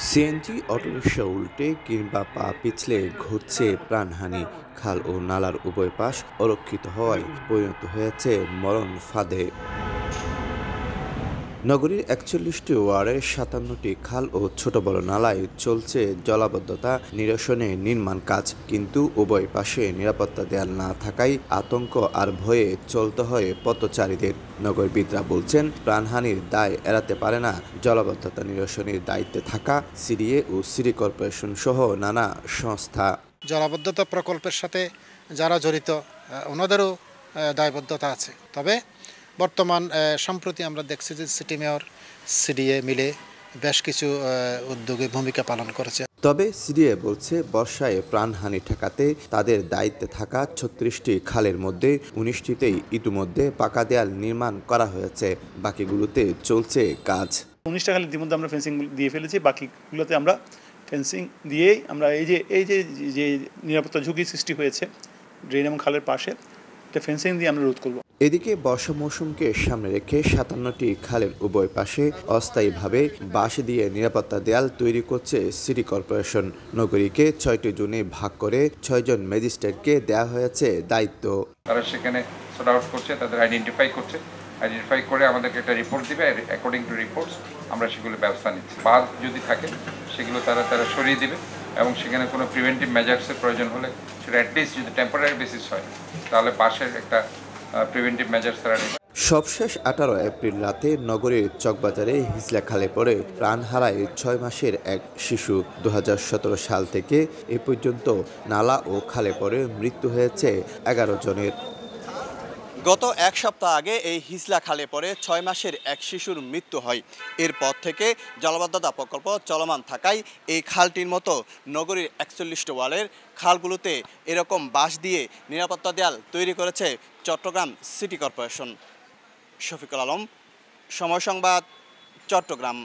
CNG autorickshaw উল্টে কিংবা পা পিছলে ঘটছে প্রাণহানি। খাল ও নালার উভয় পাশ অরক্ষিত হওয়ায় পরিণত হয়েছে মরণ ফাঁদে। নগরীর ৪১টি ওয়ার্ডের ৫৭টি খাল ও ছোট বড় নালায় চলছে জলাবদ্ধতা নিরসনে নির্মাণ কাজ, কিন্তু উভয় পাশে নিরাপত্তা দেয়াল না থাকায় আতঙ্ক আর ভয়ে চলতে হয় পথচারীদের। নগরবিদরা বলছেন, প্রাণহানির দায় এড়াতে পারে না জলাবদ্ধতা নিরসনের দায়িত্বে থাকা সিডিএ ও সিটি কর্পোরেশন সহ নানা সংস্থা। জলাবদ্ধতা প্রকল্পের সাথে যারা জড়িত ওনাদেরও দায়বদ্ধতা আছে। তবে সম্প্রতি আমরা দেখছি যে সিটি মেয়র সিডিএ মিলে বেশ কিছু উদ্যোগে ভূমিকা পালন করেছে। তবে সিডিএ বলছে, বর্ষায় প্রাণহানি ঠেকাতে তাদের দায়িত্বে থাকা ৩৬টি খালের মধ্যে ১৯টিতেই ইতিমধ্যে পাকা দেয়াল নির্মাণ করা হয়েছে, বাকিগুলোতে চলছে কাজ। ১৯টা খালের ইতিমধ্যে আমরা ফেন্সিং দিয়ে ফেলেছি, বাকিগুলোতে আমরা ফেন্সিং দিয়েই আমরা এই যে নিরাপত্তা ঝুঁকি সৃষ্টি হয়েছে ড্রেন এবং খালের পাশে, এটা ফেন্সিং দিয়ে আমরা রোধ করব। এদিকে বর্ষা মৌসুমকে সামনে রেখে ৫৭টি খালের উভয় পাশে অস্থায়ীভাবে বাঁশ দিয়ে নিরাপত্তা দেয়াল তৈরি করছে সিটি কর্পোরেশন। নগরীকে ৬টি জোনে ভাগ করে ৬ জন ম্যাজিস্ট্রেটকে দেওয়া হয়েছে দায়িত্ব। তারা সেখানে সর্ট আউট করছে, তাদের আইডেন্টিফাই করে আমাদেরকে একটা রিপোর্ট দিবে। অ্যাকর্ডিং টু রিপোর্টস আমরা সেগুলো ব্যবস্থা নিচ্ছি। বাঁধ যদি থাকে সেগুলো তারা সরিয়ে দিবে, এবং সেখানে কোনো প্রিভেন্টিভ মেজার্সের প্রয়োজন হলে সেটা অ্যাটলিস্ট যদি টেম্পোরারি বেসিস হয় তাহলে বাঁশের একটা প্রিভেন্টিভ মেজার্স তারা নেবে। সবশেষ ১৮ এপ্রিল রাতে নগরীর চকবাজারে হিজলা খালে পড়ে প্রাণ হারায় ৬ মাসের এক শিশু। ২০১৭ সাল থেকে এ পর্যন্ত নালা ও খালে পড়ে মৃত্যু হয়েছে ১১ জনের। গত এক সপ্তাহ আগে এই হিজলা খালে পড়ে ৬ মাসের এক শিশুর মৃত্যু হয়। এরপর থেকে জলাবদ্ধতা প্রকল্প চলমান থাকায় এই খালটির মতো নগরীর ৪১টি ওয়ার্ডের খালগুলোতে এরকম বাঁশ দিয়ে নিরাপত্তা দেয়াল তৈরি করেছে চট্টগ্রাম সিটি কর্পোরেশন। শফিকুল আলম, সময় সংবাদ, চট্টগ্রাম।